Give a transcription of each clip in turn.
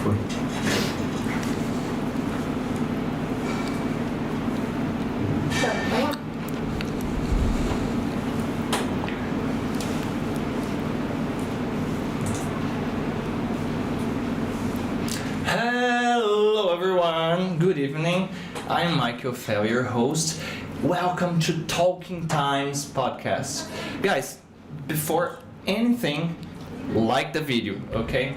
foi. Hello everyone, good evening. I'm Maick Ofel, your host. Welcome to Talking Times podcast. Guys, before anything, like the video, okay?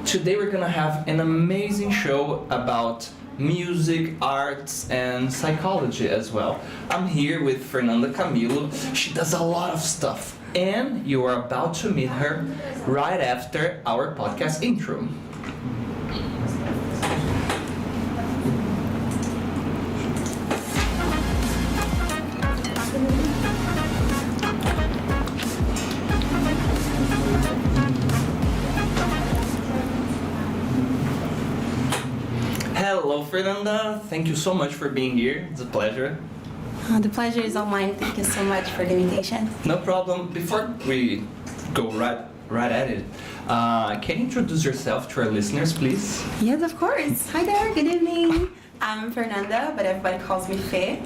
Today we're gonna have an amazing show about music, arts, and psychology as well. I'm here with Fernanda Camilo. She does a lot of stuff, and you are about to meet her right after our podcast intro. Hello Fernanda, thank you so much for being here. It's a pleasure. The pleasure is all mine. Thank you so much for the invitation. No problem. Before we go right at it, can you introduce yourself to our listeners, please? Yes, of course. Hi there, good evening. I'm Fernanda, but everybody calls me Fe.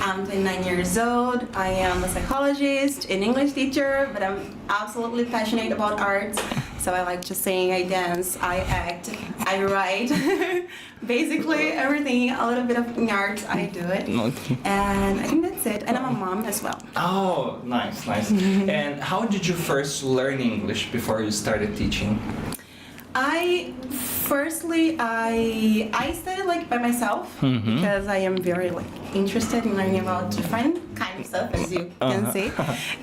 I'm 29 years old. I am a psychologist, an English teacher, but I'm absolutely passionate about art. So I like to sing, I dance, I act, I write. Basically everything, a little bit of art, I do it. Okay. And I think that's it. And I'm a mom as well. Oh, nice. And how did you first learn English before you started teaching? I studied like by myself because I am very like interested in learning about different kind of stuff, as you can see.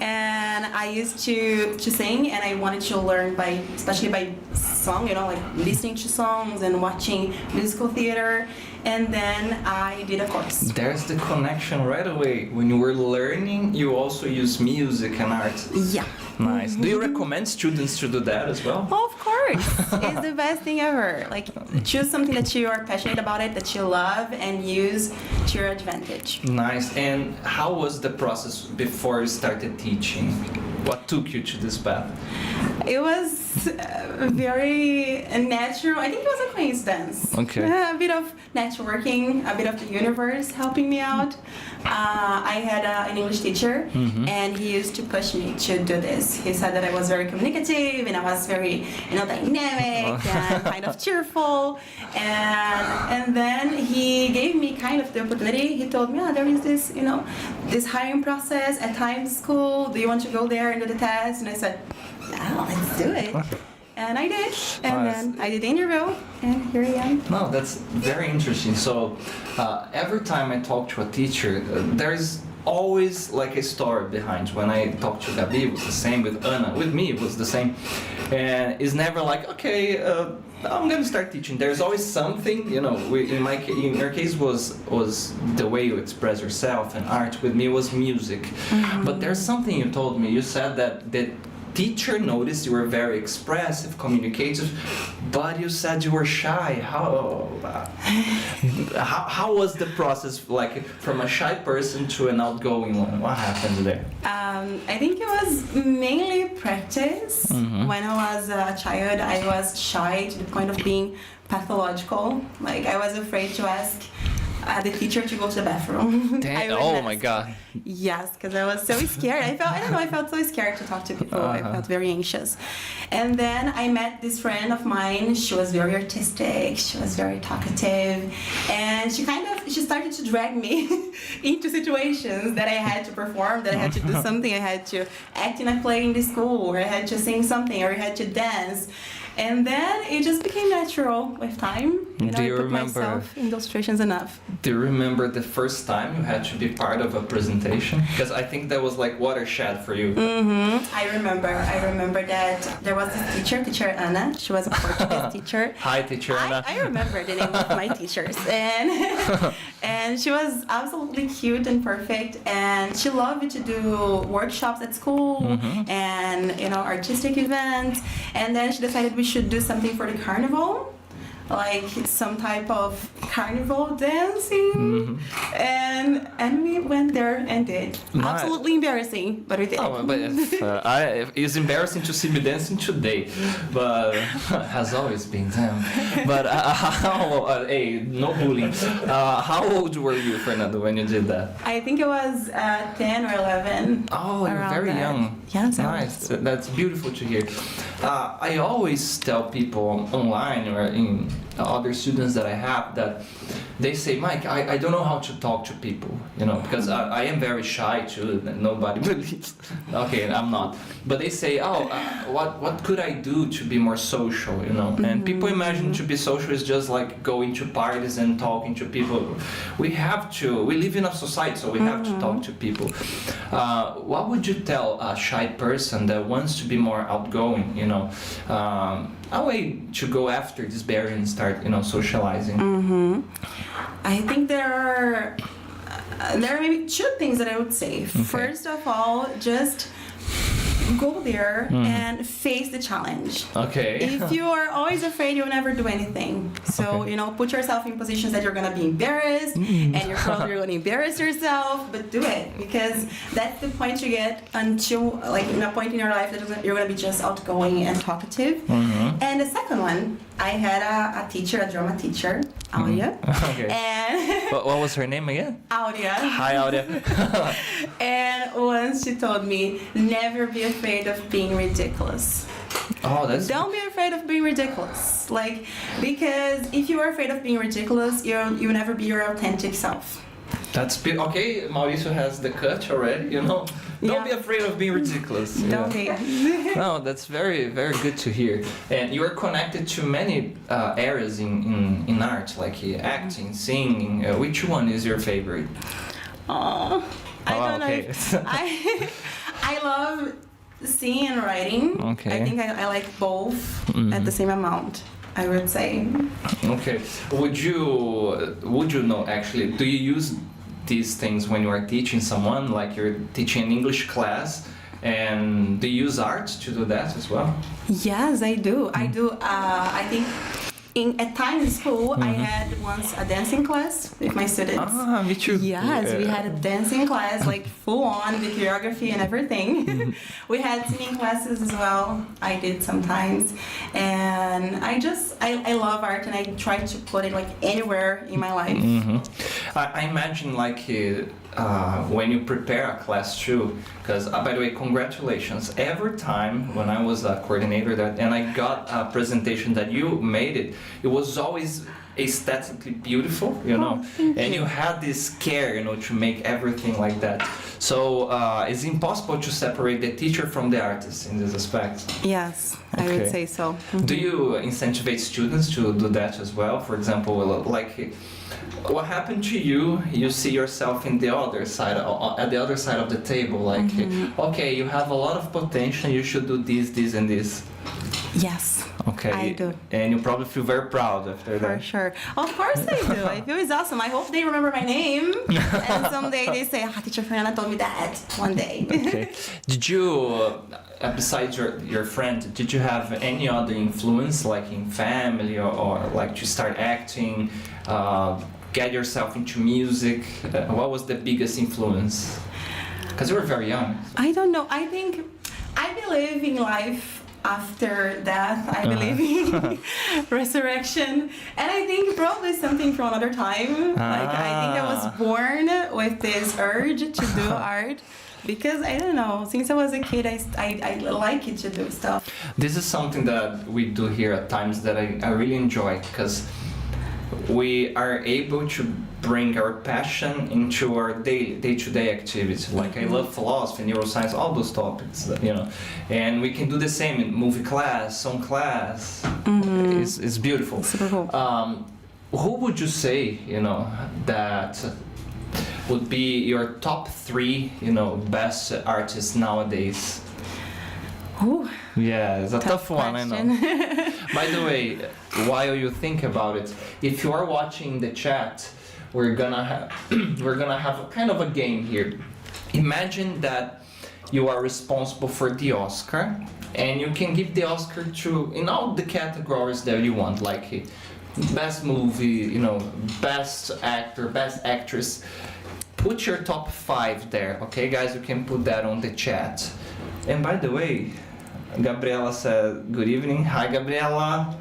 And I used to sing, and I wanted to learn especially by song, like listening to songs and watching musical theater. And then I did a course. There's the connection right away. When you were learning, you also use music and art. Yeah. Nice. Do you recommend students to do that as well? Of course. It's the best thing ever. Like, choose something that you are passionate about it, that you love, and use to your advantage. Nice. And how was the process before you started teaching? What took you to this path? It was very natural. I think it was a coincidence. Okay. A bit of networking, a bit of the universe helping me out. I had an English teacher, and he used to push me to do this. He said that I was very communicative, and I was very, dynamic and kind of cheerful. And then he gave me kind of the opportunity. He told me, there is this, this hiring process at Times School. Do you want to go there and do the test? And I said, let's do it. And I did. And then I did the interview, and here I am. No, that's very interesting. So every time I talk to a teacher, there's always like a story behind. When I talked to Gabi, it was the same. With Anna, with me, it was the same. And it's never like, okay, I'm gonna start teaching. There's always something, in your case was the way you express yourself, and art with me was music. But there's something you told me. You said that teacher noticed you were very expressive, communicative, but you said you were shy. How was the process, like from a shy person to an outgoing one? What happened there? I think it was mainly practice. When I was a child, I was shy to the point of being pathological. Like, I was afraid to ask the teacher to go to the bathroom. Oh my God. Yes, because I was so scared. I felt so scared to talk to people. I felt very anxious. And then I met this friend of mine. She was very artistic. She was very talkative. And she started to drag me into situations that I had to perform, that I had to do something. I had to act in a play in the school, or I had to sing something, or I had to dance. And then it just became natural with time. Do you I put remember myself in those situations enough. Do you remember the first time you had to be part of a presentation? Because I think that was like watershed for you. I remember that there was this teacher Anna. She was a Portuguese teacher. Hi, teacher Anna. I remember the name of my teachers, and she was absolutely cute and perfect. And she loved to do workshops at school and artistic events. And then she decided we should do something for the carnival. like some type of carnival dancing, and we went there and did. Absolutely embarrassing, but we did. Oh, but it's embarrassing to see me dancing today, but has always been them. But hey, no bullying. How old were you, Fernanda, when you did that? I think it was 10 or 11. Oh, you're very young. Yes, nice. That's beautiful to hear. I always tell people online or in other students that I have that they say, Maick, I don't know how to talk to people, because I am very shy too. Nobody believes. Okay, I'm not. But they say, what could I do to be more social, And people imagine to be social is just like going to parties and talking to people. We live in a society, so we have to talk to people. What would you tell a shy person that wants to be more outgoing, a way to go after this barrier and start, socializing? I think there are maybe two things that I would say. Okay. First of all, just go there and face the challenge. Okay. If you are always afraid, you'll never do anything. So, put yourself in positions that you're going to be embarrassed, and you're probably going to embarrass yourself, but do it, because that's the point you get until, like, in a point in your life that you're going to be just outgoing and talkative. And the second one, I had a teacher, a drama teacher, Audia. Okay. And what was her name again? Audia. Hi, Audia. And once she told me, never be afraid of being ridiculous. Oh, that's... Don't be afraid of being ridiculous. Because if you are afraid of being ridiculous, you'll never be your authentic self. That's okay. Mauricio has the cut already, Don't be afraid of being ridiculous. Don't be. No, that's very, very good to hear. And you are connected to many areas in art, like acting, singing. Which one is your favorite? I don't know. I love singing and writing. Okay. I think I like both at the same amount, I would say. Okay. Would you know, actually, do you use these things when you are teaching someone, like you're teaching an English class, and do you use art to do that as well? Yes, I do. I do. I think at time in school, I had once a dancing class with my students. Ah, me too. Yes, we had a dancing class, like full on with choreography and everything. We had singing classes as well. I did sometimes, and I love art, and I try to put it like anywhere in my life. I imagine like when you prepare a class too, because by the way, congratulations. Every time when I was a coordinator and I got a presentation that you made it was always aesthetically beautiful, and you had this care, to make everything like that. So it's impossible to separate the teacher from the artist in this aspect. Yes, I would say so. Do you incentivize students to do that as well? For example, like, what happened to you? You see yourself in the other side, at the other side of the table, like, okay, you have a lot of potential. You should do this, this, and this. Yes. Okay. I do. And you probably feel very proud after that. For sure. Of course I do. I feel it's awesome. I hope they remember my name. And someday they say, Teacher Fernanda told me that one day. Okay. Did you, besides your friend, did you have any other influence, like in family or like to start acting, get yourself into music? What was the biggest influence? Because you were very young. I don't know. I believe in life after death. I believe in resurrection, and I think probably something from another time. Like, I think I was born with this urge to do art, because I don't know, since I was a kid, I like it to do stuff. This is something that we do here at times that I really enjoy, because we are able to bring our passion into our day-to-day activities. Like, I love philosophy, neuroscience, all those topics, and we can do the same in movie class, song class. It's beautiful. Super cool. Who would you say, that would be your top 3, best artists nowadays? Ooh. Yeah, it's a tough one, question. I know. By the way, while you think about it, if you are watching the chat, we're gonna have a kind of a game here. Imagine that you are responsible for the Oscar, and you can give the Oscar to in all the categories that you want, like best movie, you know, best actor, best actress. Put your top 5 there, okay, guys? You can put that on the chat. And by the way, Gabriela said good evening. Hi, Gabriela.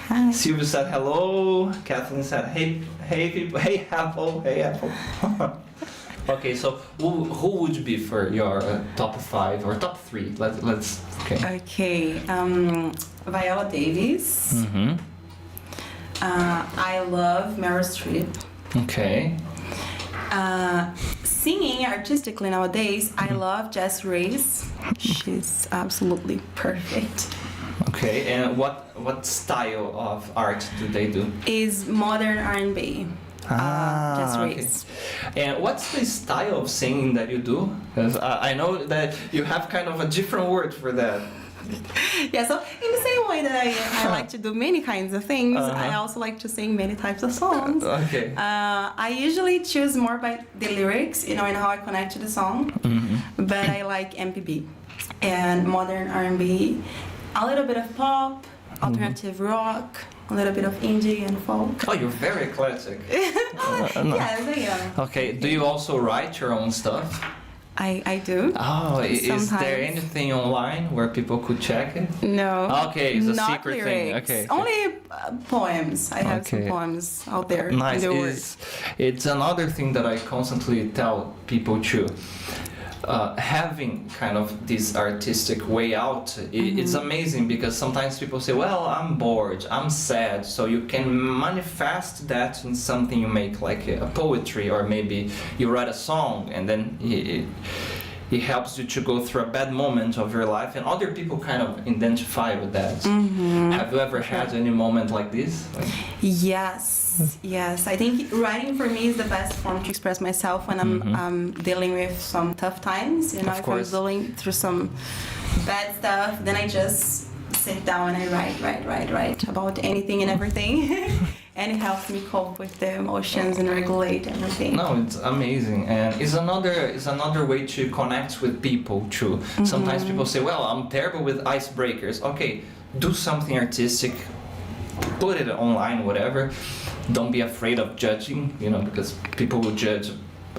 Hi. Silvio said hello. Kathleen said hey people. Hey Apple. Hey Apple. Okay, so who would be for your top 5 or top 3? Let's okay. Okay, Viola Davis. Mm-hmm. I love Meryl Streep. Okay. Singing artistically nowadays, I love Jess Reyes. She's absolutely perfect. Okay, and what style of art do they do? Is modern R&B. Jess Reyes. Okay. And what's the style of singing that you do? Because I know that you have kind of a different word for that. Yeah, so in the same way that I like to do many kinds of things, I also like to sing many types of songs. Okay. I usually choose more by the lyrics, you know, and how I connect to the song. Mm-hmm. But I like MPB and modern R&B, a little bit of pop, alternative rock, a little bit of indie and folk. Oh, you're very eclectic. Yes, I am. Okay, do you also write your own stuff? I do. Oh, is Sometimes. there anything online where people could check it? No. Okay, it's a not secret lyrics. thing. Okay. Only poems. I have some Okay. poems out there. Nice. In the world. It's another thing that I constantly tell people too. Having kind of this artistic way out, it's amazing because sometimes people say, well, I'm bored, I'm sad, so you can manifest that in something you make, like a poetry, or maybe you write a song and then it helps you to go through a bad moment of your life, and other people kind of identify with that. Have you ever had any moment like this? Yes. I think writing for me is the best form to express myself when I'm dealing with some tough times. You know, Of if course. I'm dealing through some bad stuff, then I just sit down and I write about anything and everything. And it helps me cope with the emotions and regulate everything. No, it's amazing, and it's another way to connect with people too. Sometimes people say, well, I'm terrible with icebreakers. Okay, do something artistic, put it online, whatever. Don't be afraid of judging, you know, because people will judge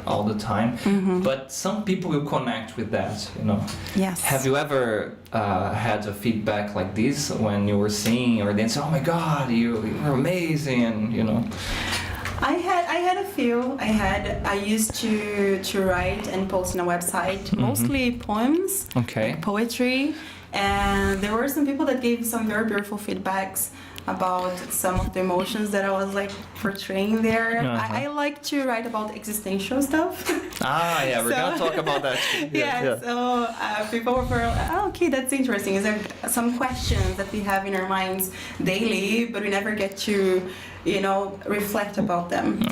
all the time. But some people will connect with that, you know. Yes. Have you ever had a feedback like this when you were singing, or then say, oh my God, you're amazing, and you know? I had a few. I used to write and post on a website, mostly poems, Okay. poetry, and there were some people that gave some very beautiful feedbacks about some of the emotions that I was like portraying there. I like to write about existential stuff. Yeah, we're gonna talk about that too. So people were okay, that's interesting. Is there some questions that we have in our minds daily, but we never get to, you know, reflect about them.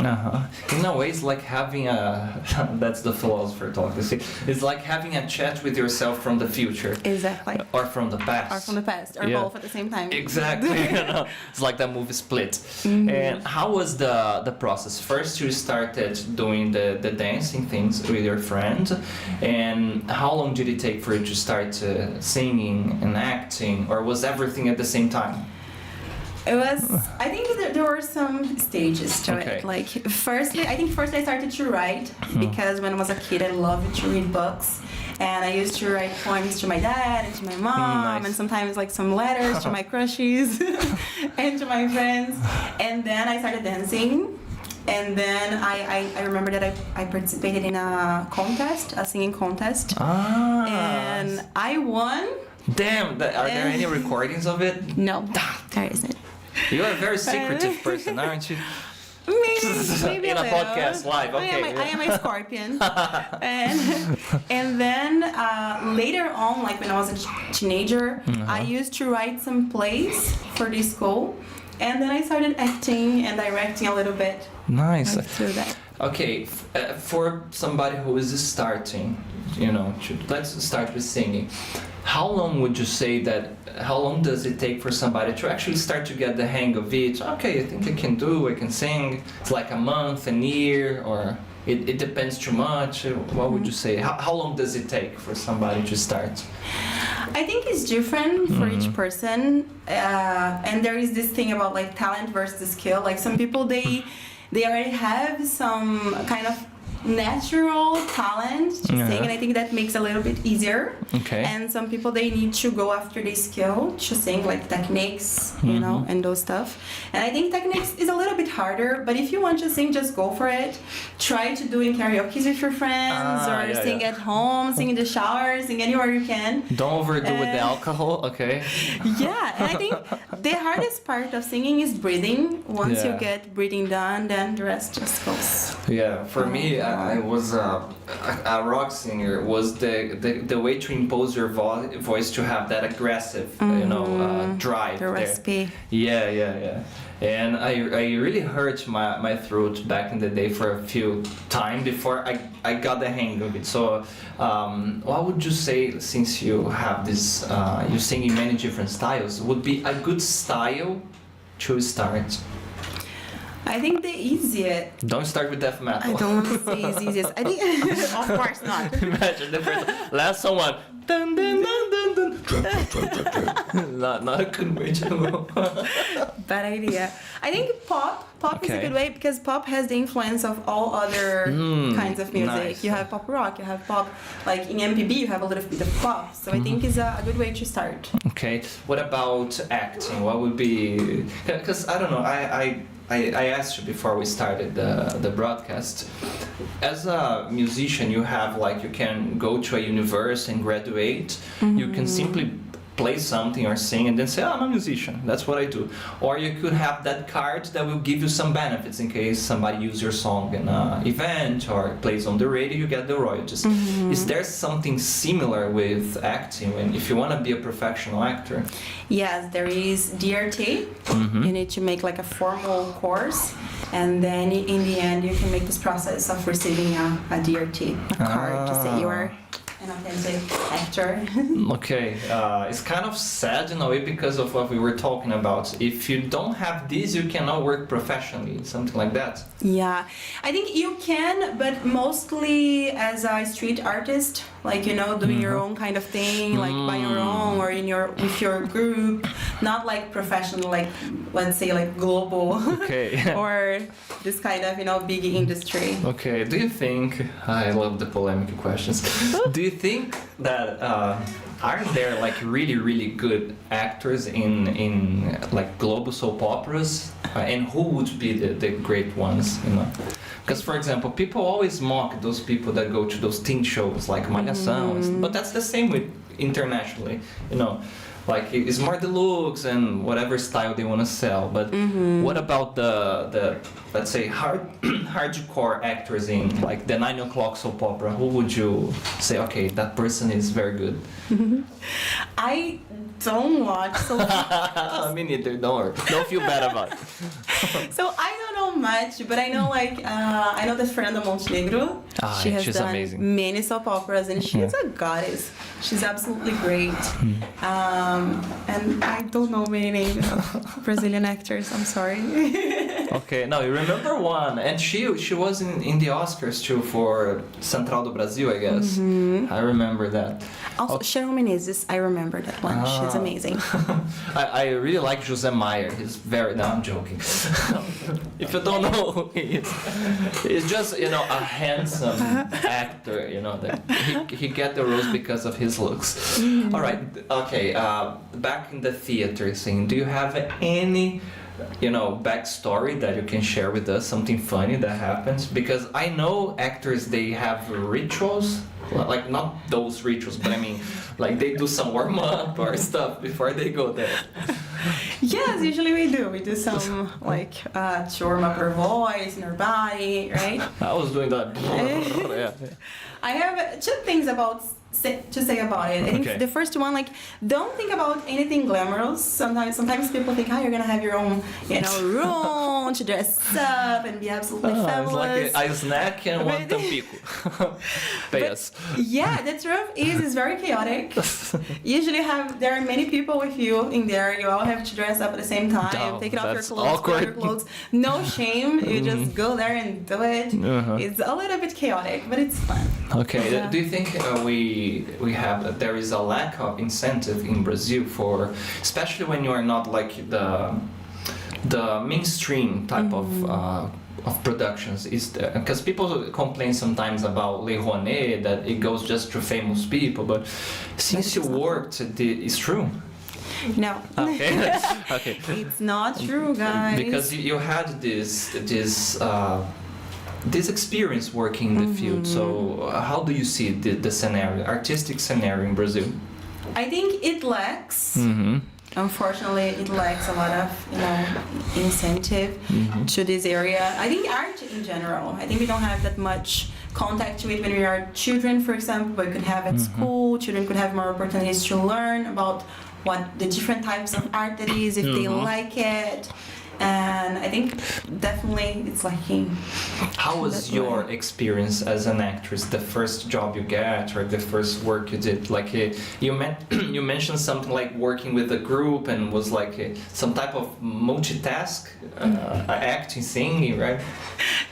In a way, it's like having a that's the philosopher talk. You see, it's like having a chat with yourself from the future. Exactly. Or from the past. Or both at the same time. Exactly. You know, it's like that movie Split. And how was the process? First, you started doing the dancing things with your friend, and how long did it take for you to start singing and acting, or was everything at the same time? It was, I think there were some stages to it. Like, first I started to write because when I was a kid, I loved to read books. And I used to write poems to my dad and to my mom, and sometimes like some letters to my crushes and to my friends. And then I started dancing. And then I remember that I participated in a contest, a singing contest. And I won. Damn, are there any recordings of it? No, there isn't. You are a very secretive person, aren't you? Maybe in a little. podcast live. Okay. I am a scorpion. and then later on, like when I was a teenager, I used to write some plays for the school, and then I started acting and directing a little bit. Nice. Through that. Okay, for somebody who is starting, you know, let's start with singing. How long would you say that? How long does it take for somebody to actually start to get the hang of it? Okay, I think I can sing. It's like a month, a year, or it depends too much? What would you say? How long does it take for somebody to start? I think it's different for each person, and there is this thing about like talent versus skill. Like some people, they already have some kind of natural talent to sing, and I think that makes it a little bit easier. Okay. And some people, they need to go after the skill to sing, like techniques, you know, and those stuff. And I think techniques is a little bit harder, but if you want to sing, just go for it. Try to do in karaoke with your friends, or sing at home, sing in the shower, sing anywhere you can. Don't overdo with the alcohol, okay? Yeah, and I think the hardest part of singing is breathing. Once you get breathing done, then the rest just goes. Yeah, for me, I was a rock singer. Was the way to impose your voice to have that aggressive, drive. The recipe. Yeah. And I really hurt my throat back in the day for a few times before I got the hang of it. So, what would you say, since you have this, you sing in many different styles, would be a good style to start? I think the easiest. Don't start with death metal. I don't want to say it's easiest. I think, of course not. Imagine the first last one. Dun, dun, dun, dun, dun. Not a conventional. Bad idea. I think pop is a good way, because pop has the influence of all other kinds of music. Nice. You have pop rock, you have pop, like in MPB you have a little bit of pop. So I think it's a good way to start. Okay. What about acting? What would be? Because I don't know. I asked you before we started the broadcast. As a musician, you have you can go to a university and graduate. You can simply play something or sing and then say, I'm a musician, that's what I do. Or you could have that card that will give you some benefits in case somebody uses your song in an event or plays on the radio, you get the royalties. Is there something similar with acting if you want to be a professional actor? Yes, there is DRT. You need to make a formal course, and then in the end you can make this process of receiving a DRT, a card to say you are an authentic actor. Okay, it's kind of sad in a way because of what we were talking about. If you don't have this, you cannot work professionally, something like that. Yeah, I think you can, but mostly as a street artist, doing your own kind of thing, by your own or with your group, not professional, let's say global, okay. or this kind of big industry. Okay, do you think, I love the polemic questions, do you think that aren't there really really good actors in global soap operas, and who would be the great ones, Because, for example, people always mock those people that go to those teen shows like Malhação, but that's the same with internationally, it's more the looks and whatever style they want to sell. But what about the let's say hardcore actors in the 9 o'clock soap opera? Who would you say, okay, that person is very good? I don't watch soap operas. Me neither, don't feel bad about it. So I don't know much, but I know I know that Fernanda Montenegro. She's done amazing. Many soap operas, and she's a goddess. She's absolutely great. And I don't know many names of Brazilian actors. I'm sorry. Okay, no, you remember one, and she was in the Oscars too for Central do Brasil, I guess. I remember that. Also, Cheryl Menezes, I remember that one. She's amazing. I really like José Maier. He's very... No, I'm joking. If you don't know who he is, he's just, a handsome actor, that he get the rose because of his looks. All right, okay, back in the theater scene, do you have any... backstory that you can share with us, something funny that happens? Because I know actors, they have rituals, not those rituals, but I mean, they do some warm-up or stuff before they go there. Yes, usually we do. We do some, to warm up our voice and our body, right? I was doing that. Yeah. I have two things about to say about it. I think Okay. the first one, like, don't think about anything glamorous. Sometimes people think, you're gonna have your own, room to dress up and be absolutely It's fabulous. like a snack and one tampico. Yes. Yeah, the truth is it's very chaotic. Usually there are many people with you in there. You all have to dress up at the same time. Oh, Take it off your that's clothes, put on your awkward. clothes. No shame. You just go there and do it. Uh-huh. It's a little bit chaotic, but it's fun. Okay. Yeah. Do you think there is a lack of incentive in Brazil for, especially when you are not like the mainstream type of productions? Is because people complain sometimes about Lei Rouanet, that it goes just to famous people, but since you worked, it's true. No. Okay. Okay. It's not true, guys. Because you had this experience working in the field. So how do you see the scenario, artistic scenario in Brazil? I think it lacks. Unfortunately, it lacks a lot of incentive to this area. I think art in general. I think we don't have that much contact with when we are children, for example. We could have at school. Children could have more opportunities to learn about what the different types of art that is, if they like it. And I think definitely it's lacking. How was your experience as an actress? The first job you get, or the first work you did? Like you mentioned something like working with a group and was like some type of multitask, acting, singing, right?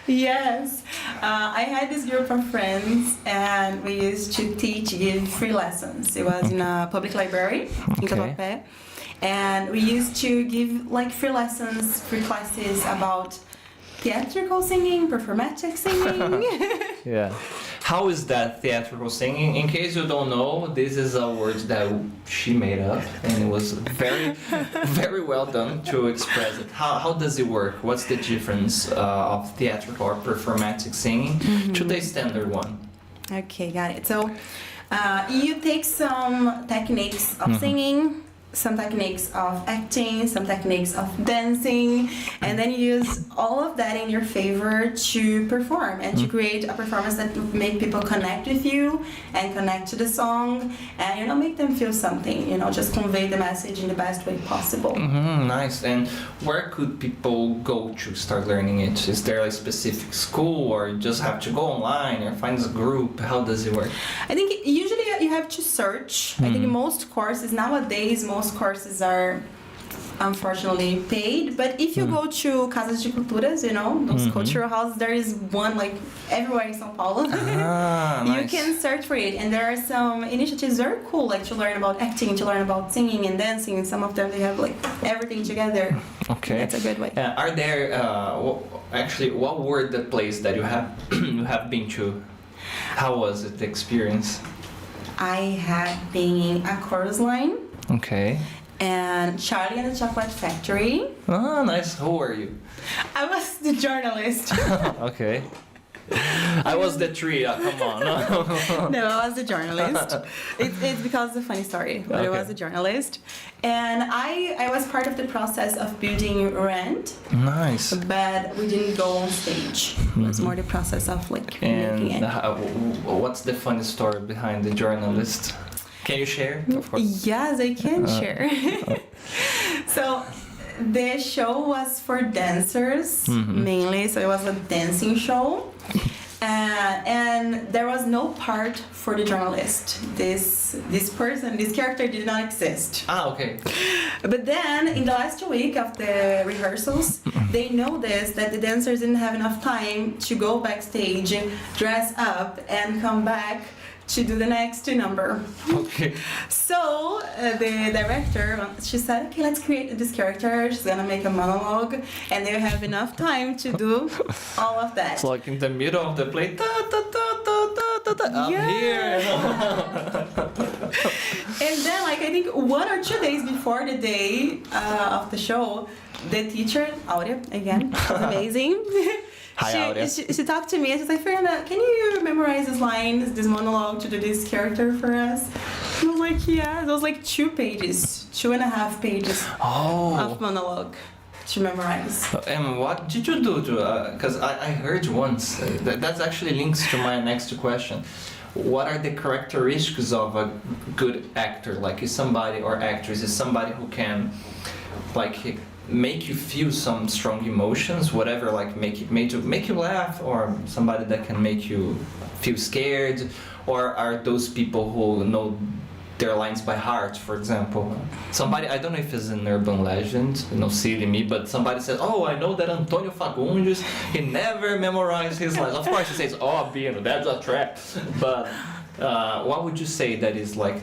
Yes, I had this group of friends, and we used to give free lessons. It was in a public library in Tatuapé. And we used to give like free lessons, free classes about theatrical singing, performatic singing. Yeah. How is that theatrical singing? In case you don't know, this is a word that she made up, and it was very, very well done to express it. How does it work? What's the difference of theatrical or performatic singing to the standard one? Okay, got it. So you take some techniques of singing, some techniques of acting, some techniques of dancing, and then you use all of that in your favor to perform and to create a performance that will make people connect with you and connect to the song, and make them feel something, just convey the message in the best way possible. Nice. And where could people go to start learning it? Is there a specific school, or you just have to go online or find a group? How does it work? I think usually you have to search. I think most courses courses are unfortunately paid, but if you go to Casas de Culturas, those cultural houses, there is one like everywhere in São Paulo. Nice. You can search for it, and there are some initiatives very cool, like to learn about acting, to learn about singing and dancing. Some of them, they have like everything together. Okay. That's a good way. Are there what were the place that you have been to? How was it, the experience? I had been a chorus line. Okay. And Charlie and the Chocolate Factory. Oh, nice. Who were you? I was the journalist. Okay. I was the tree. Come on. No, I was the journalist. It's because of a funny story, but I was a journalist. And I was part of the process of building Rent. Nice. But we didn't go on stage. It was more the process of making it. What's the funny story behind the journalist? Can you share? Of course. Yes, I can share. So the show was for dancers mainly, so it was a dancing show. And there was no part for the journalist. This character did not exist. Okay. But then, in the last week of the rehearsals, they noticed that the dancers didn't have enough time to go backstage, dress up, and come back to do the next number. Okay. So the director, she said, okay, let's create this character. She's gonna make a monologue, and they have enough time to do all of that. It's like in the middle of the play. I'm here. And then, I think 1 or 2 days before the day of the show, the teacher, Aurea, again, was amazing. Hi, Aurea. She talked to me and she's like, Fernanda, can you memorize this line, this monologue to do this character for us? I was like, yeah. It was like 2 pages, 2.5 pages of monologue to memorize. And what did you do to? Because I heard once. That's actually links to my next question. what are the characteristics of a good actor? Like, is somebody or actress is somebody who can, like, make you feel some strong emotions, whatever, like make you laugh, or somebody that can make you feel scared, or are those people who know their lines by heart, for example? Somebody, I don't know if it's an urban legend, silly me, but somebody says, oh, I know that Antonio Fagundes, he never memorized his lines. Of course he says, oh, Bino, that's a trap. But what would you say that is like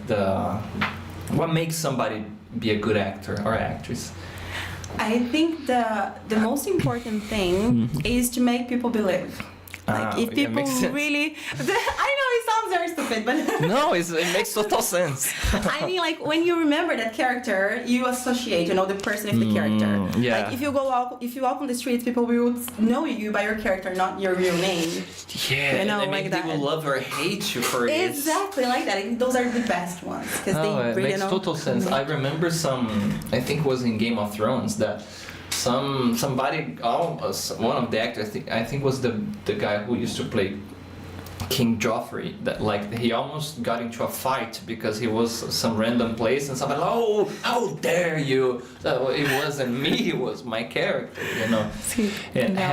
what makes somebody be a good actor or actress? I think the most important thing is to make people believe. Like, if people really... I know it sounds very stupid, but... No, it makes total sense. I mean, like, when you remember that character, you associate, the person with the character. Yeah. Like, if you walk on the streets, people will know you by your character, not your real name. Yeah, like maybe that. They will love or hate you for it. Exactly, like that. And those are the best ones. Because they it really makes total sense. I remember I think it was in Game of Thrones, that somebody, one of the actors, I think was the guy who used to play King Joffrey, that like he almost got into a fight because he was some random place and somebody, oh, how dare you? It wasn't me, it was my character, And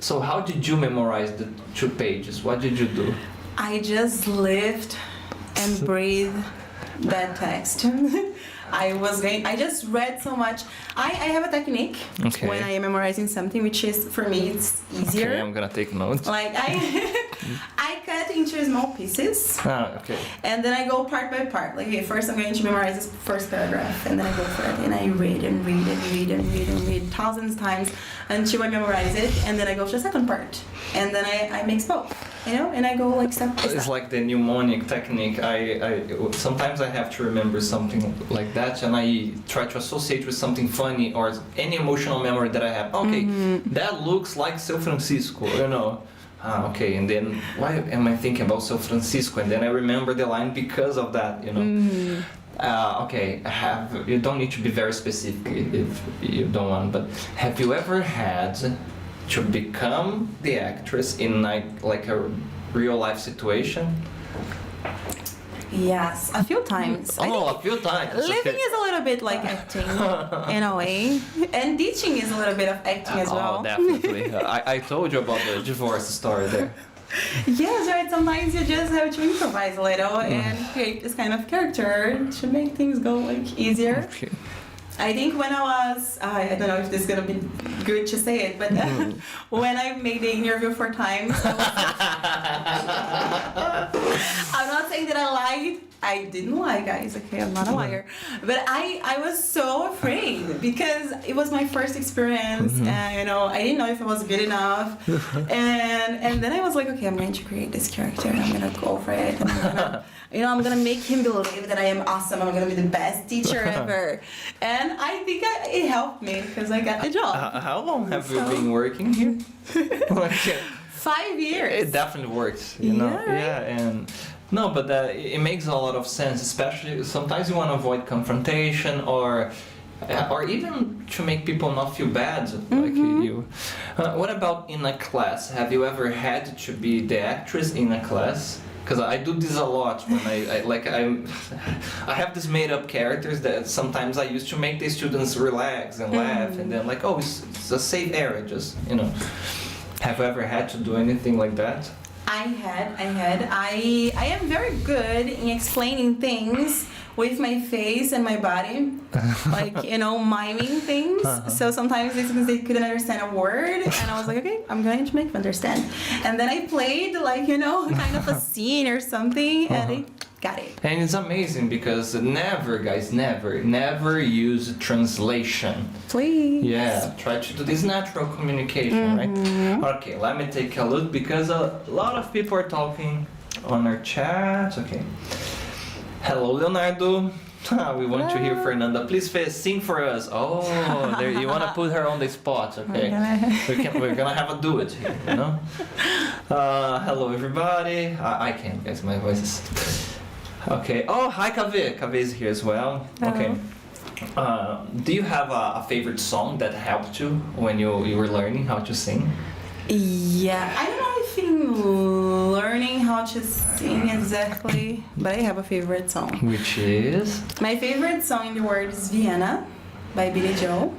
so how did you memorize the 2 pages? What did you do? I just lived and breathed that text. I just read so much. I have a technique when I am memorizing something, which is, for me, it's easier. Okay, I'm gonna take notes. Like, I cut into small pieces. Okay. And then I go part by part. Like, okay, first I'm going to memorize this first paragraph, and then I go for it, and I read and read and read and read and read thousands of times until I memorize it, and then I go to the second part, and then I mix both. And I go like step by step. It's like the mnemonic technique. I sometimes I have to remember something like that, and I try to associate with something funny or any emotional memory that I have. Okay, that looks like São Francisco, okay, and then why am I thinking about São Francisco? And then I remember the line because of that, Okay, you don't need to be very specific if you don't want, but have you ever had to become the actress in like a real life situation? Yes, a few times. A few times. Living is a little bit like acting in a way, and teaching is a little bit of acting as well. Oh, definitely. I told you about the divorce story there. Yes, right. Sometimes you just have to improvise a little and create this kind of character to make things go like easier. Okay. I think when I was, I don't know if this is gonna be good to say it, but when I made the interview 4 times, I'm not saying that I lied. I didn't lie, guys. Okay, I'm not a liar. But I was so afraid because it was my first experience. And, I didn't know if I was good enough. And then I was like, okay, I'm going to create this character. I'm gonna go for it. And I'm gonna make him believe that I am awesome. I'm gonna be the best teacher ever. And I think it helped me because I got the job. How long have you been working here? 5 years. It definitely works, Yeah, and no, but it makes a lot of sense. Especially sometimes you want to avoid confrontation or even to make people not feel bad, like you. What about in a class? Have you ever had to be the actress in a class? Because I do this a lot when I have these made up characters that sometimes I use to make the students relax and laugh, and then like, oh, it's a safe area, just Have you ever had to do anything like that? I had. I am very good in explaining things with my face and my body, like, miming things. So sometimes they couldn't understand a word, and I was like, okay, I'm going to make them understand. And then I played like, kind of a scene or something, and they got it. And it's amazing because never, guys, never use translation. Please. Yeah, try to do this natural communication, right? Okay, let me take a look because a lot of people are talking on our chat. Okay. Hello, Leonardo. We want to hear Fernanda. Please sing for us. Oh, there, you want to put her on the spot, okay? We're gonna have a duet here, Hello, everybody. I can't, guys. My voice is. Okay. Oh, hi, Kaveh. Kaveh is here as well. Hello. Okay. Do you have a favorite song that helped you when you were learning how to sing? Yeah. I don't know if think learning how to sing exactly, but I have a favorite song. Which is? My favorite song in the world is Vienna by Billy Joel.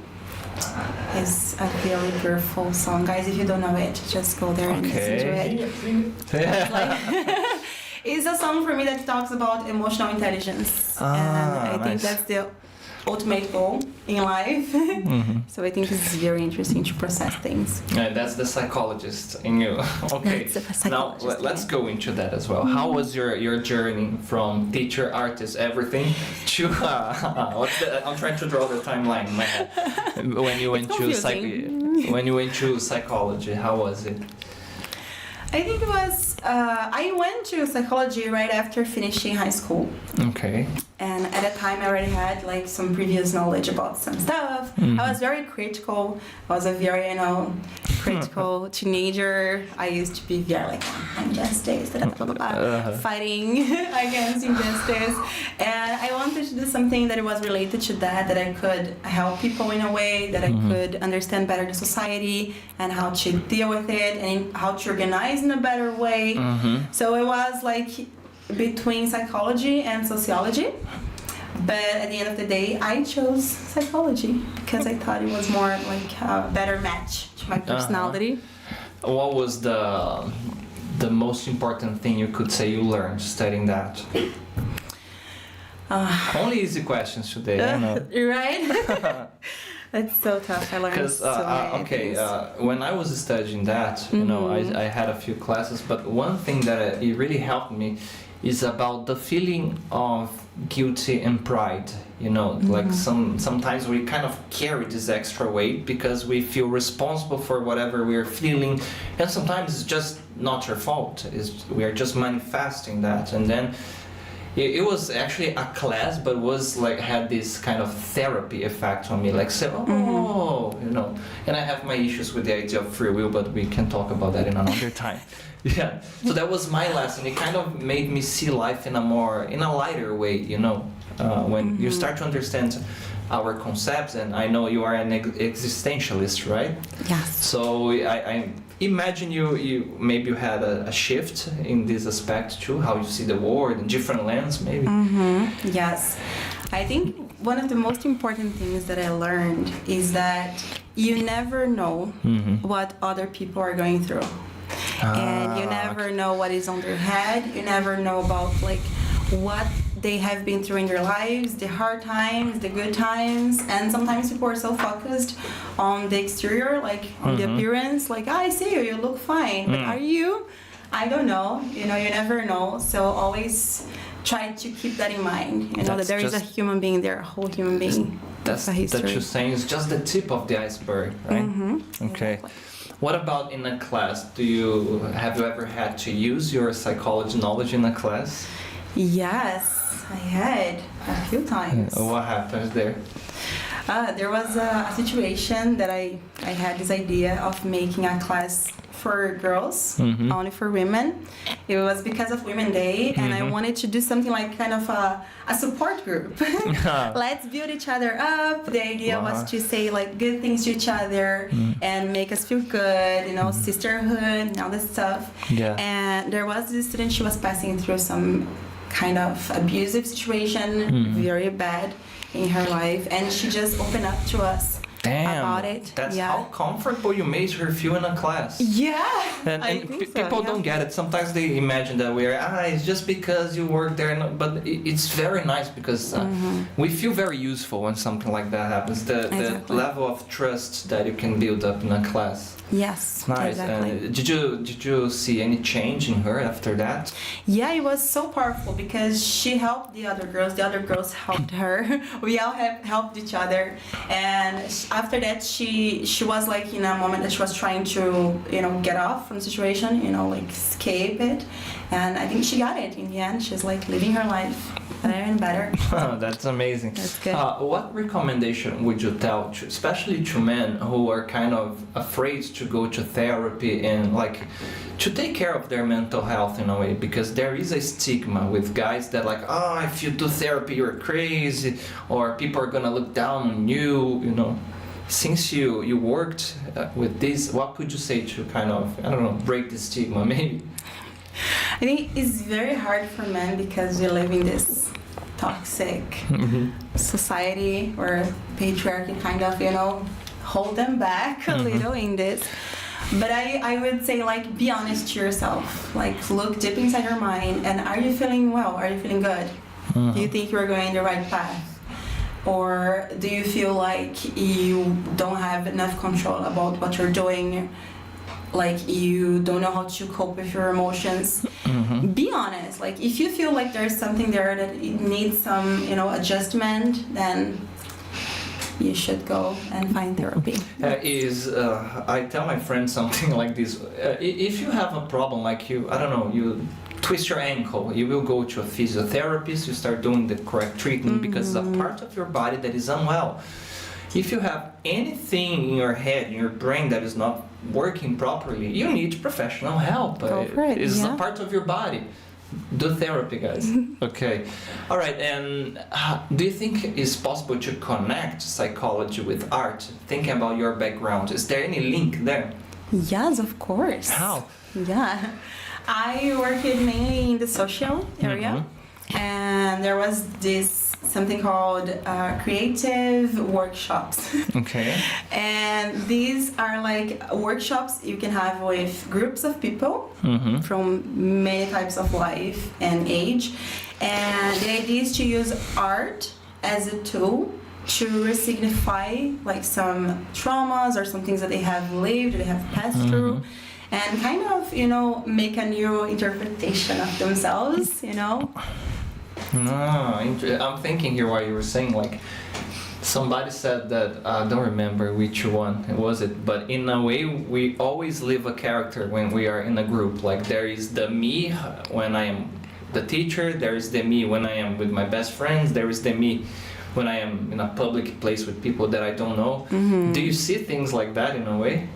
It's a very beautiful song. Guys, if you don't know it, just go there and listen to it. It's, like, it's a song for me that talks about emotional intelligence. And I think that's the ultimate goal in life. So I think it's very interesting to process things. That's the psychologist in you. Okay, now let's go into that as well. How was your journey from teacher, artist, everything to I'm trying to draw the timeline in my head. When you went to psychology, how was it? I think it was I went to psychology right after finishing high school. Okay. And at that time I already had like some previous knowledge about some stuff. I was very critical. I was a very, critical teenager. I used to be very like, injustice, fighting against injustice. And I wanted to do something that was related to that I could help people in a way, that I could understand better the society and how to deal with it and how to organize in a better way. So it was like between psychology and sociology. But at the end of the day, I chose psychology because I thought it was more like a better match to my personality. What was the most important thing you could say you learned studying that? Only easy questions today, I know. Right? That's so tough. I learned so many things. When I was studying that, I had a few classes, but one thing that it really helped me is about the feeling of guilty and pride. Like sometimes we kind of carry this extra weight because we feel responsible for whatever we're feeling, and sometimes it's just not your fault. We are just manifesting that, and then it was actually a class, but was like had this kind of therapy effect on me, like say, and I have my issues with the idea of free will, but we can talk about that in another time. Yeah, so that was my lesson. It kind of made me see life in a lighter way, when you start to understand our concepts, and I know you are an existentialist, right? Yes. So I imagine you had a shift in this aspect too, how you see the world in different lens, maybe. Yes. I think one of the most important things that I learned is that you never know what other people are going through. And you never know what is on their head. You never know about like what they have been through in their lives, the hard times, the good times. And sometimes people are so focused on the exterior, like on the appearance, like, I see you, you look fine. But are you? I don't know. You never know. So always try to keep that in mind. That there is a human being there, a whole human being. That's a history. That you're saying is just the tip of the iceberg, right? Okay. Exactly. What about in a class? Have you ever had to use your psychology knowledge in a class? Yes, I had a few times. What happens there? There was a situation that I had this idea of making a class for girls, only for women. It was because of Women's Day, and I wanted to do something like kind of a support group. Let's build each other up. The idea was to say like good things to each other and make us feel good, sisterhood and all this stuff. Yeah. And there was this student, she was passing through some kind of abusive situation, very bad in her life, and she just opened up to us about it. That's how comfortable you made her feel in a class. Yeah, and people don't get it. Sometimes they imagine that it's just because you work there, but it's very nice because we feel very useful when something like that happens. The level of trust that you can build up in a class. Yes, nice. exactly. Did you see any change in her after that? Yeah, it was so powerful because she helped the other girls. The other girls helped her. We all have helped each other. And after that, she was like in a moment that she was trying to get off from the situation, like escape it. And I think she got it in the end. She's like living her life better and better. Oh, that's amazing. That's good. What recommendation would you tell, especially to men who are kind of afraid to go to therapy and like to take care of their mental health in a way, because there is a stigma with guys that like, if you do therapy you're crazy, or people are gonna look down on you, since you worked with this, what could you say to kind of, I don't know, break the stigma maybe? I think it's very hard for men because we live in this toxic society where patriarchy kind of, hold them back a little in this. But I would say, like, be honest to yourself. Like, look deep inside your mind, and are you feeling well? Are you feeling good? Do you think you're going the right path? Or do you feel like you don't have enough control about what you're doing? Like, you don't know how to cope with your emotions? Be honest. Like, if you feel like there's something there that it needs some, adjustment, then you should go and find therapy. I tell my friends something like this. If you have a problem, like you twist your ankle, you will go to a physiotherapist, you start doing the correct treatment because it's a part of your body that is unwell. If you have anything in your head, in your brain that is not working properly, you need professional help. Go for it. It's a part of your body. Do therapy, guys. Okay. All right. And do you think it's possible to connect psychology with art? Thinking about your background, is there any link there? Yes, of course. How? Yeah. I worked mainly in the social area, and there was something called creative workshops. Okay. And these are like workshops you can have with groups of people from many types of life and age. And the idea is to use art as a tool to resignify like some traumas or some things that they have lived, they have passed through. And kind of, make a new interpretation of themselves, No, I'm thinking here while you were saying, like, somebody said that, I don't remember which one it was, but in a way, we always live a character when we are in a group. Like, there is the me when I am the teacher, there is the me when I am with my best friends, there is the me when I am in a public place with people that I don't know. Do you see things like that in a way?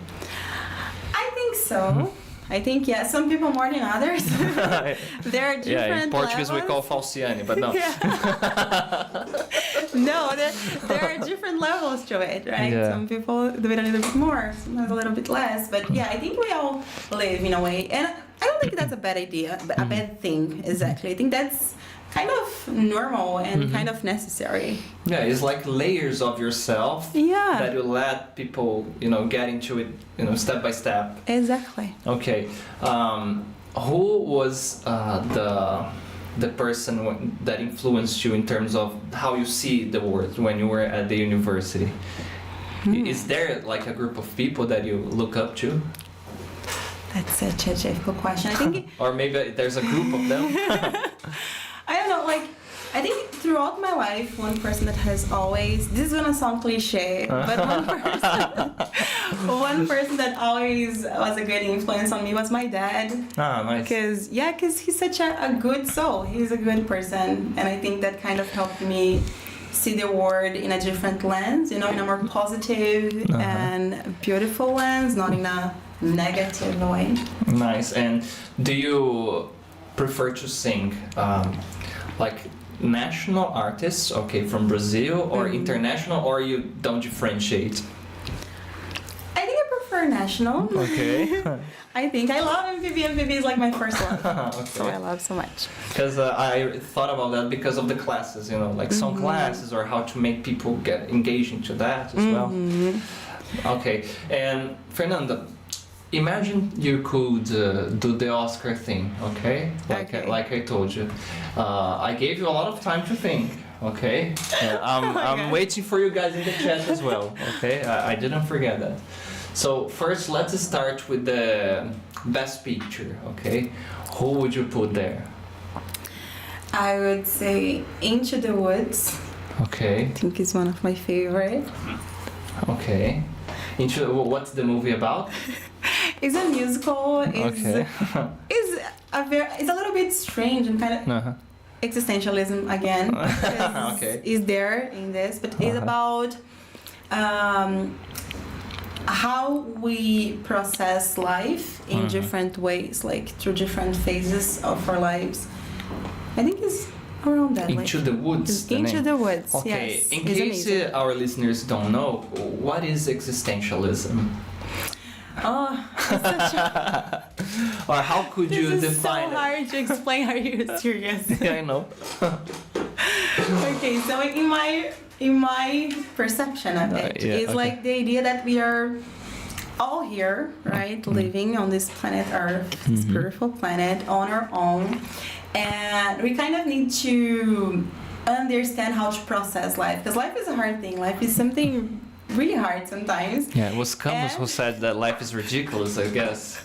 So, I think, some people more than others. There are different in Portuguese levels. we call falciane, but no. No, there are different levels to it, right? Yeah. Some people do it a little bit more, sometimes a little bit less. But I think we all live in a way. And I don't think that's a bad idea, a bad thing, exactly. I think that's kind of normal and kind of necessary. Yeah, it's like layers of yourself that you let people, get into it, step by step. Exactly. Okay. Who was the person that influenced you in terms of how you see the world when you were at the university? Is there like a group of people that you look up to? That's such a difficult question. I think, or maybe there's a group of them. I don't know, I think throughout my life, one person that has always, this is gonna sound cliche, but one person that always was a good influence on me was my dad. Ah, nice. Because he's such a good soul. He's a good person. And I think that kind of helped me see the world in a different lens, in a more positive and beautiful lens, not in a negative way. Nice. And do you prefer to sing like national artists, from Brazil, or international, or you don't differentiate? I think I prefer national. Okay. I think I love MPB. MPB is like my first love. Okay. So I love so much. Because I thought about that because of the classes, like song classes, or how to make people get engaged into that as well. Okay. And Fernanda, imagine you could do the Oscar thing, okay? Like I told you. I gave you a lot of time to think, okay? I'm waiting for you guys in the chat as well, okay? I didn't forget that. So first, let's start with the best picture, okay? Who would you put there? I would say Into the Woods. Okay. I think it's one of my favorite. Okay. What's the movie about? It's a musical. Okay. It's a little bit strange and kind of existentialism again. Okay. Is there in this, but it's about how we process life in different ways, like through different phases of our lives. I think it's around that. Into the Woods. the Into name. the Woods. Okay, Yes, in it's case amazing. our listeners don't know, what is existentialism? Oh, it's such a, Or how could you this is so define hard to explain. Are you serious? it? Yeah, I know. Okay, so in my perception of it, Yeah, it's okay. like the idea that we are all here, right, living on this planet Earth, this beautiful planet, on our own, and we kind of need to understand how to process life, because life is a hard thing. Life is something really hard sometimes. Yeah, it was Camus And- who said that life is ridiculous, I guess.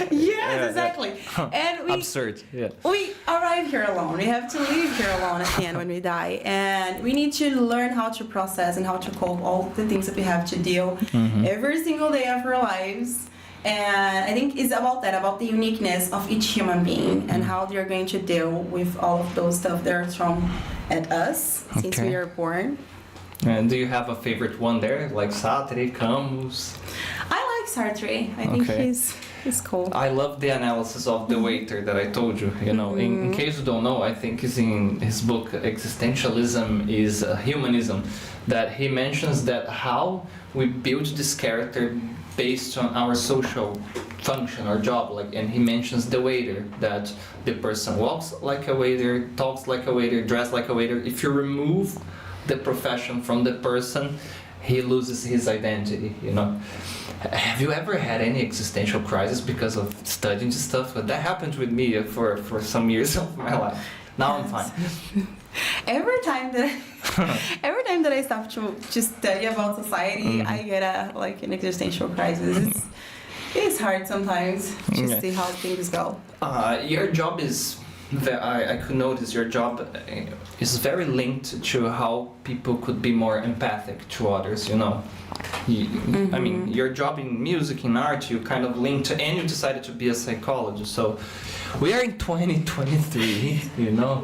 Yes, exactly. And Absurd, yeah. we arrive here alone. We have to leave here alone at the end when we die. And we need to learn how to process and how to cope all the things that we have to deal every single day of our lives. And I think it's about that, about the uniqueness of each human being and how they're going to deal with all of those stuff that are thrown at us since Okay. we are born. And do you have a favorite one there, like Sartre, Camus? I like Sartre. I think Okay. he's cool. I love the analysis of the waiter that I told you. You know, in case you don't know, I think it's in his book Existentialism is Humanism, that he mentions that how we build this character based on our social function or job. Like, and he mentions the waiter, that the person walks like a waiter, talks like a waiter, dressed like a waiter. If you remove the profession from the person, he loses his identity, you know. Have you ever had any existential crisis because of studying this stuff? But that happened with me for some years of my life. Now I'm fine. Every time that I stop to study about society, I get an existential crisis. It's hard sometimes to Yeah. see how things go. Your job is, I could notice your job is very linked to how people could be more empathic to others, you know. I mean, your job in music, in art, you kind of linked to, and you decided to be a psychologist. So we are in 2023, you know.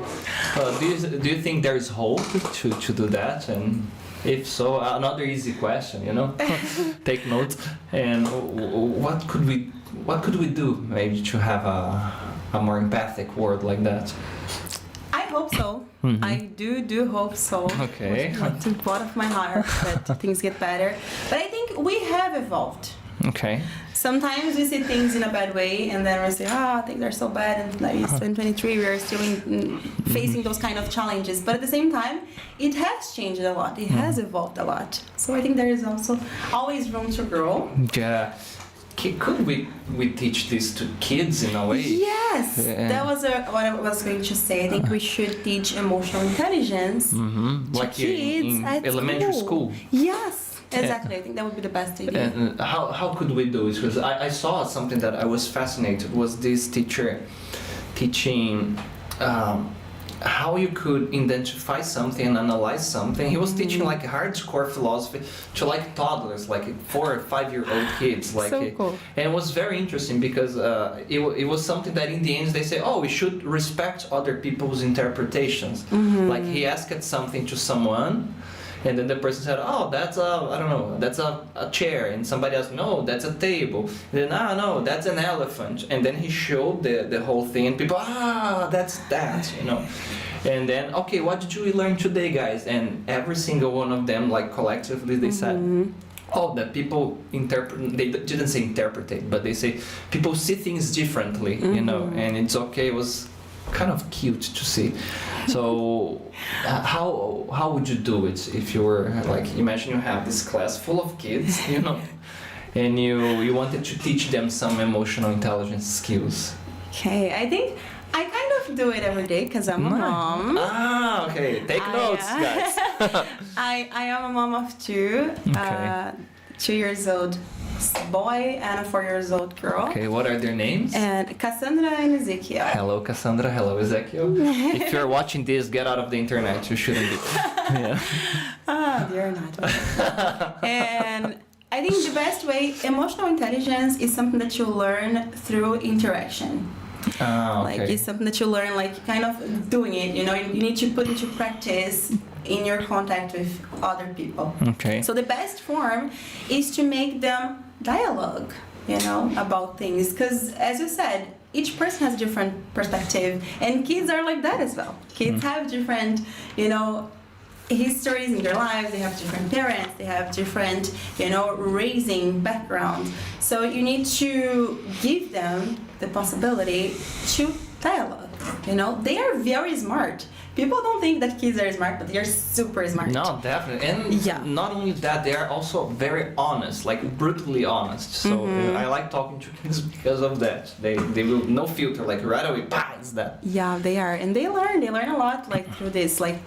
Do you think there is hope to do that? And if so, another easy question, you know. Take notes. And what could we do maybe to have a more empathic world like that? I hope so. I do hope so. Okay. Like to the bottom of my heart that things get better. But I think we have evolved. Okay. Sometimes we see things in a bad way and then we say, things are so bad, and like it's 2023, we are still facing those kind of challenges. But at the same time, it has changed a lot. It has evolved a lot. So I think there is also always room to grow. Yeah. Could we teach this to kids in a way? Yes, Yeah. that was what I was going to say. I think we should teach emotional intelligence to Like kids in at elementary school. Yes, exactly. I think that would be the best idea. And how could we do it? Because I saw something that I was fascinated, was this teacher teaching how you could identify something and analyze something. He was teaching like hardcore philosophy to like toddlers, like 4 or 5 year old kids. Like, So cool. And it was very interesting because it was something that in the end they say, oh, we should respect other people's interpretations. Like he asked something to someone, and then the person said, oh, that's that's a chair. And somebody else, no, that's a table. And then, no, that's an elephant. And then he showed the whole thing, and people, that's that, you know. And then, okay, what did you learn today, guys? And every single one of them, like collectively, they said, oh, that people interpret, they didn't say interpretate, but they say people see things differently, you know, and it's okay. It was kind of cute to see. So how would you do it if you were like, imagine you have this class full of kids, you know, and you wanted to teach them some emotional intelligence skills? Okay, I think I kind of do it every day because I'm a mom. Okay, take notes, guys. I am a mom of two, Okay. 2 years old boy and a 4 years old girl. Okay, what are their names? And Cassandra and Ezekiel. Hello, Cassandra. Hello, Ezekiel. If you're watching this, get out of the internet. You shouldn't be. Yeah. They're not. And I think the best way, emotional intelligence is something that you learn through interaction. Okay. Like it's something that you learn, like kind of doing it. You know, you need to put into practice in your contact with other people. Okay. So the best form is to make them dialogue, you know, about things. Because as you said, each person has a different perspective, and kids are like that as well. Kids have different, histories in their lives. They have different parents, they have different, raising background. So you need to give them the possibility to dialogue. They are very smart. People don't think that kids are smart, but they're super smart. No, definitely. And not only that, they are also very honest, like brutally honest. So I like talking to kids because of that. They will no filter, like right away, it's that. Yeah, they are. And they learn a lot, like through this, like,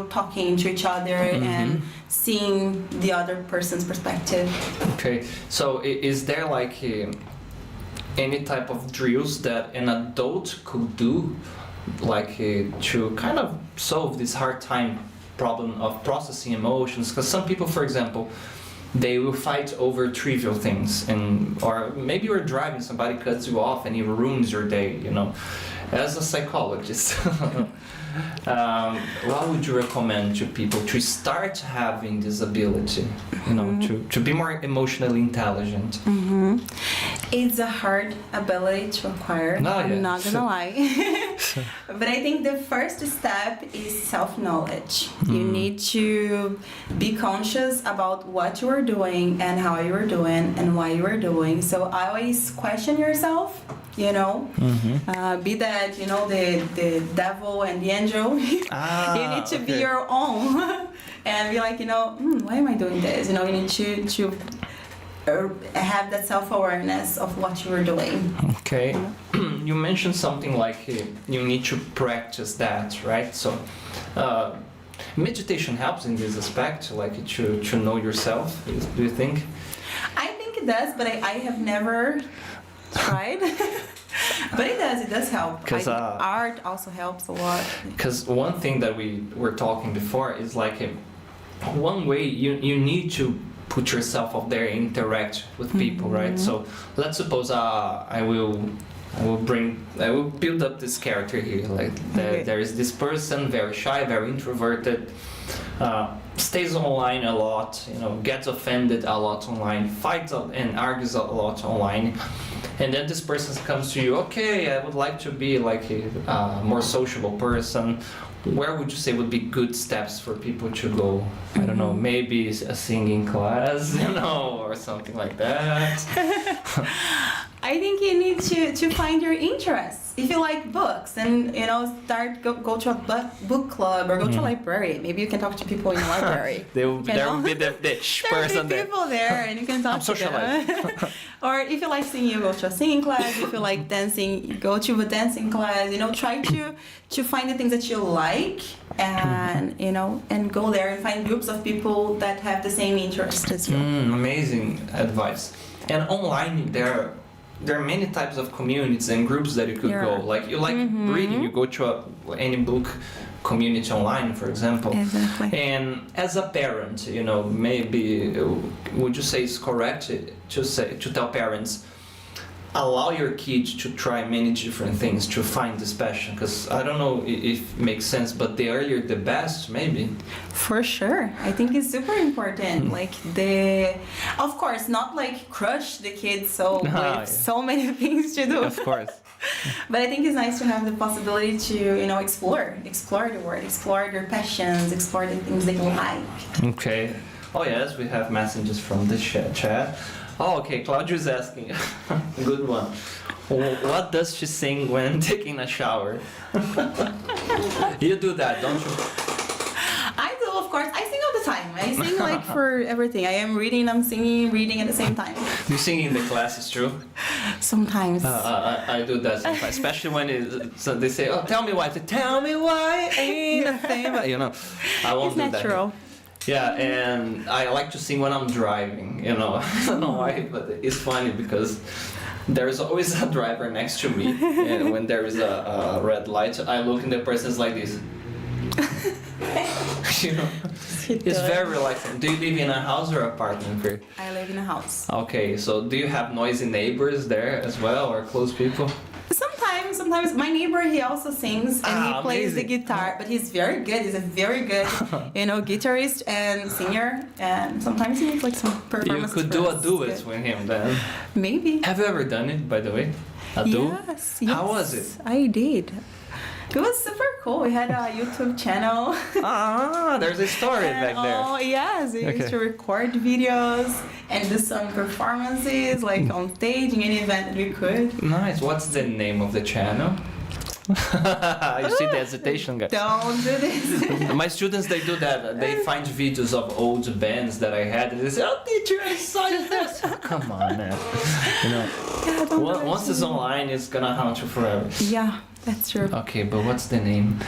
talking to each other and seeing the other person's perspective. Okay, so is there like any type of drills that an adult could do, like to kind of solve this hard time problem of processing emotions? Because some people, for example, they will fight over trivial things, or maybe you're driving, somebody cuts you off and it ruins your day. As a psychologist, what would you recommend to people to start having this ability, to be more emotionally intelligent? It's a hard ability to acquire. I'm not gonna lie. But I think the first step is self-knowledge. You need to be conscious about what you are doing and how you are doing and why you are doing. So I always question yourself. Be that the devil and the angel. You need to be your own and be like, why am I doing this? You need to have that self-awareness of what you are doing. Okay. You mentioned something like you need to practice that, right? So meditation helps in this aspect, like to know yourself, do you think? I think it does, but I have never tried. But it does help. Art also helps a lot. Because one thing that we were talking before is like one way you need to put yourself out there and interact with people, right? So let's suppose I will build up this character here. Like there is this person, very shy, very introverted, stays online a lot, gets offended a lot online, fights and argues a lot online. And then this person comes to you, okay, I would like to be like a more sociable person. Where would you say would be good steps for people to go? I don't know, maybe a singing class, or something like that. I think you need to find your interests. If you like books, then go to a book club or go to a library. Maybe you can talk to people in the library. there will be the person there. People there, and you can talk to them. Or if you like singing, you go to a singing class. If you like dancing, you go to a dancing class. Try to find the things that you like, and and go there and find groups of people that have the same interests as you. Amazing advice. And online, there are many types of communities and groups that you could go. Like you like reading, you go to any book community online, for example. Exactly. And as a parent, maybe would you say it's correct to tell parents, allow your kids to try many different things to find this passion? Because I don't know if it makes sense, but the earlier the best, maybe. For sure. I think it's super important. Of course, not like crush the kids with so many things to do. Of course. But I think it's nice to have the possibility to explore the world, explore their passions, explore the things they like. Okay. Oh yes, we have messages from the chat. Oh, okay, Claudio is asking. Good one. What does she sing when taking a shower? You do that, don't you? I do, of course. I sing all the time. I sing for everything. I am reading, I'm singing, reading at the same time. You sing in the classes too? Sometimes. I do that sometimes, especially when they say, "Oh, tell me why." Tell me why ain't a thing, but I won't do that. It's natural. Yeah, and I like to sing when I'm driving, I don't know why, but it's funny because there's always a driver next to me, and when there is a red light, I look and the person's like this. It's very relaxing. Do you live in a house or apartment? I live in a house. Okay, so do you have noisy neighbors there as well, or close people? Sometimes my neighbor, he also sings and he plays amazing. the guitar, but he's very good. He's a very good, guitarist and singer, and sometimes he makes some performances. You could do a duet with him then. Maybe. Have you ever done it, by the way? Adu? Yes. How was it? I did. It was super cool. We had a YouTube channel. There's a story back there. Oh, yes. We used to record videos and do some performances, like on stage, in any event that we could. Nice. What's the name of the channel? You see the hesitation, guys? Don't do this. My students, they do that. They find videos of old bands that I had, and they say, "Oh, teacher, I saw this." Come on, man. You know, Yeah, once it's online, it's gonna haunt you forever. Yeah, that's true. Okay, but what's the name?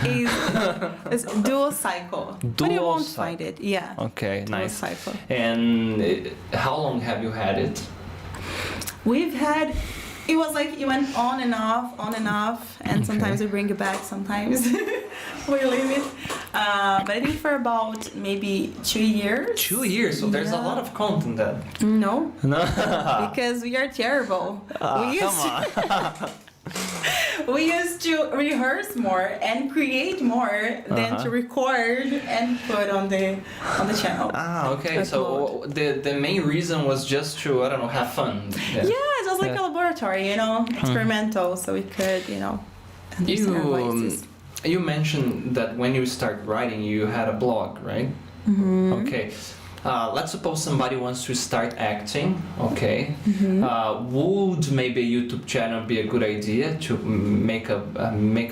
It's Dual Cycle. But you won't find it. Yeah. Okay, Dual nice. Cycle. And how long have you had it? We've had. It was like it went on and off, and sometimes we bring it back, sometimes we leave it. But I think for about maybe 2 years. 2 years, so there's a lot of content then. No. No. Because we are terrible. Come on. We used to rehearse more and create more than to record and put on the channel. Okay. So the main reason was just to, I don't know, have fun. Yeah, it was like a laboratory, experimental, so we could, understand our voices. You mentioned that when you start writing, you had a blog, right? Okay. Let's suppose somebody wants to start acting, okay? Would maybe a YouTube channel be a good idea to make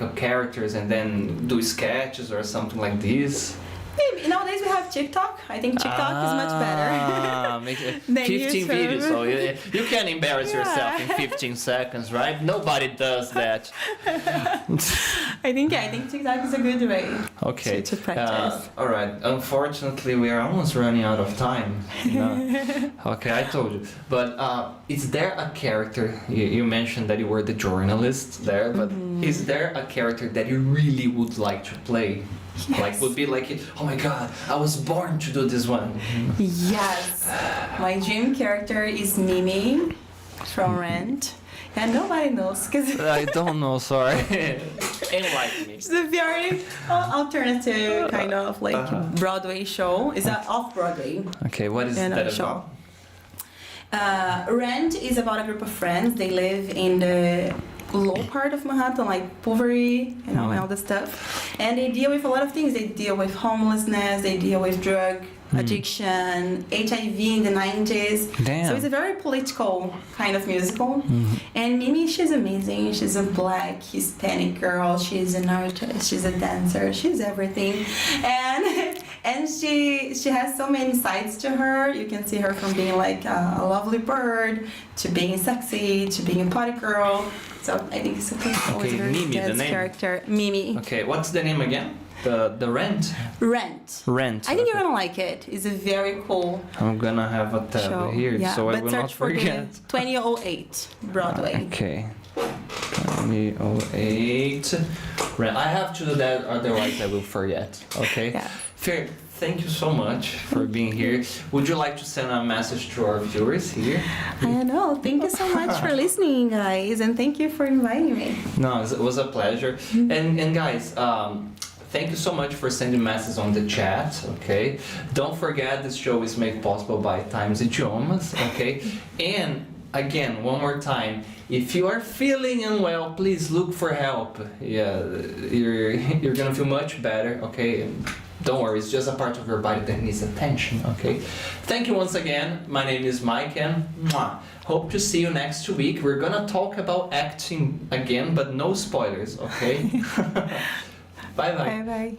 up characters and then do sketches or something like this? Maybe. Nowadays we have TikTok. I think TikTok is much better. Than 15 YouTube. videos, so you can embarrass yourself in 15 seconds, right? Nobody does that. I think TikTok is a good way to practice. All right. Unfortunately, we are almost running out of time. Okay, I told you. But is there a character? You mentioned that you were the journalist there, but is there a character that you really would like to play? Yes. Like would be like, oh my god, I was born to do this one. Yes, my dream character is Mimi from Rent. And nobody knows because I don't know, sorry. Enlighten me. It's a very alternative kind of like Broadway show. It's an off-Broadway. Okay, what is that show. about? Rent is about a group of friends. They live in the low part of Manhattan, like poverty, and all this stuff. And they deal with a lot of things. They deal with homelessness, they deal with drug addiction, HIV in the 90s. Damn. So it's a very political kind of musical. And Mimi, she's amazing. She's a black Hispanic girl. She's an artist. She's a dancer. She's everything. And she has so many sides to her. You can see her from being like a lovely bird to being sexy to being a party girl. So I think it's a Mimi, the name. Character. Mimi. Okay, what's the name again? The Rent? Rent. I think you're gonna like it. It's a very cool I'm gonna have a tab show. here, so I will not forget. For the 2008 Broadway. Okay. 2008. Rent. I have to do that, otherwise I will forget. Okay. Yeah. Fair. Thank you so much for being here. Would you like to send a message to our viewers here? I don't know. Thank you so much for listening, guys, and thank you for inviting me. No, it was a pleasure. And guys, thank you so much for sending messages on the chat, okay? Don't forget this show is made possible by Times Idiomas, okay? And again, one more time, if you are feeling unwell, please look for help. Yeah, you're gonna feel much better, okay? Don't worry, it's just a part of your body that needs attention, okay? Thank you once again. My name is Maick and hope to see you next week. We're gonna talk about acting again, but no spoilers, okay? Bye-bye. Bye-bye.